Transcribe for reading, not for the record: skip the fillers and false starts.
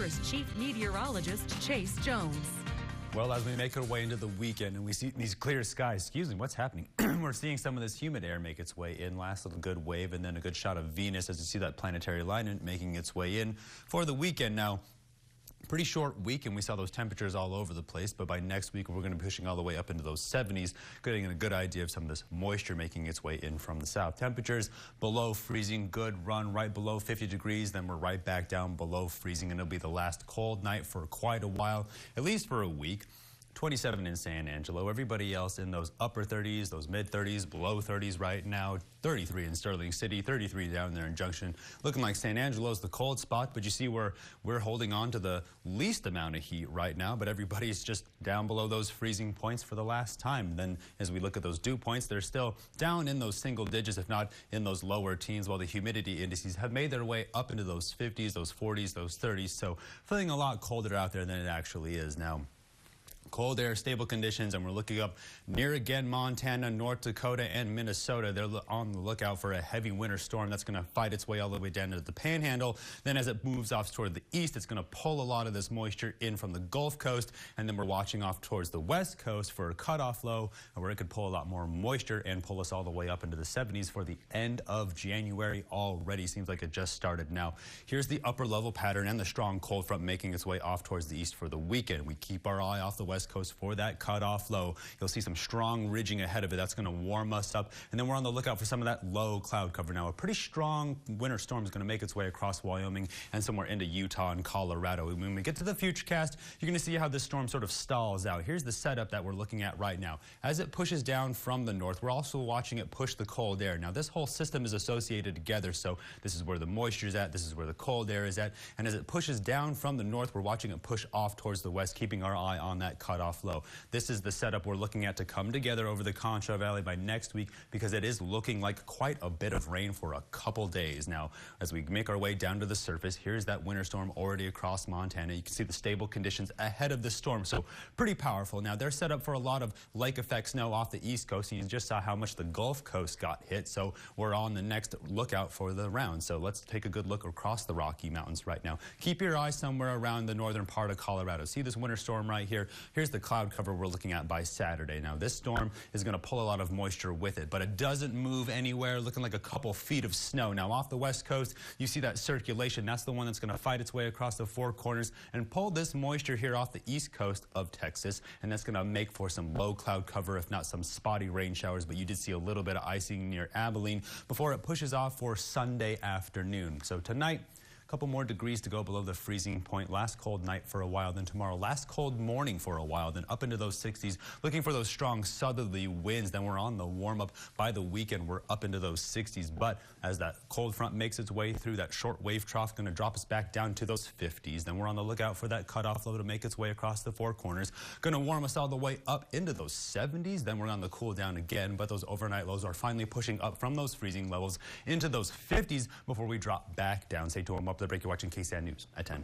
Weather's chief meteorologist, Chase Jones. Well, as we make our way into the weekend and we see these clear skies, what's happening? We're seeing some of this humid air make its way in. Last little good wave and then a good shot of Venus as you see that planetary alignment making its way in for the weekend. Now, pretty short week, and we saw those temperatures all over the place, but by next week we're going to be pushing all the way up into those 70s, getting a good idea of some of this moisture making its way in from the south. Temperatures below freezing, good run right below 50 degrees, then we're right back down below freezing, and it'll be the last cold night for quite a while, at least for a week. 27 in San Angelo. Everybody else in those upper 30s, those mid 30s, below 30s right now. 33 in Sterling City, 33 down there in Junction. Looking like San Angelo's the cold spot, but you see where we're holding on to the least amount of heat right now, but everybody's just down below those freezing points for the last time. Then as we look at those dew points, they're still down in those single digits, if not in those lower teens, while the humidity indices have made their way up into those 50s, those 40s, those 30s. So feeling a lot colder out there than it actually is now. Cold air, stable conditions, and we're looking up near again Montana, North Dakota, and Minnesota. They're on the lookout for a heavy winter storm that's going to fight its way all the way down to the Panhandle. Then as it moves off toward the east, it's going to pull a lot of this moisture in from the Gulf Coast, and then we're watching off towards the west coast for a cutoff low where it could pull a lot more moisture and pull us all the way up into the 70s for the end of January already. Seems like it just started now. Here's the upper level pattern and the strong cold front making its way off towards the east for the weekend. We keep our eye off the west coast for that cutoff low. You'll see some strong ridging ahead of it. That's going to warm us up. And then we're on the lookout for some of that low cloud cover. Now, a pretty strong winter storm is going to make its way across Wyoming and somewhere into Utah and Colorado. When we get to the futurecast, you're going to see how this storm sort of stalls out. Here's the setup that we're looking at right now. As it pushes down from the north, we're also watching it push the cold air. Now, this whole system is associated together, so this is where the moisture is at, this is where the cold air is at, and as it pushes down from the north, we're watching it push off towards the west, keeping our eye on that cutoff low. This is the setup we're looking at to come together over the Concho Valley by next week, because it is looking like quite a bit of rain for a couple days. Now, as we make our way down to the surface, here's that winter storm already across Montana. You can see the stable conditions ahead of the storm, so pretty powerful. Now, they're set up for a lot of lake effect snow off the east coast, and you just saw how much the Gulf Coast got hit, so we're on the next lookout for the round. So let's take a good look across the Rocky Mountains right now. Keep your eyes somewhere around the northern part of Colorado. See this winter storm right here? Here's the cloud cover we're looking at by Saturday. Now, this storm is going to pull a lot of moisture with it, but it doesn't move anywhere, looking like a couple feet of snow. Now, off the west coast, you see that circulation. That's the one that's going to fight its way across the four corners and pull this moisture here off the east coast of Texas, and that's going to make for some low cloud cover, if not some spotty rain showers, but you did see a little bit of icing near Abilene before it pushes off for Sunday afternoon. So tonight, a couple more degrees to go below the freezing point. Last cold night for a while, then tomorrow last cold morning for a while, then up into those 60s, looking for those strong southerly winds. Then we're on the warm up. By the weekend, we're up into those 60s, but as that cold front makes its way through, that short wave trough going to drop us back down to those 50s. Then we're on the lookout for that cutoff low to make its way across the four corners, going to warm us all the way up into those 70s. Then we're on the cool down again, but those overnight lows are finally pushing up from those freezing levels into those 50s before we drop back down. Stay tuned. Up the break, you're watching KSAN News at 10.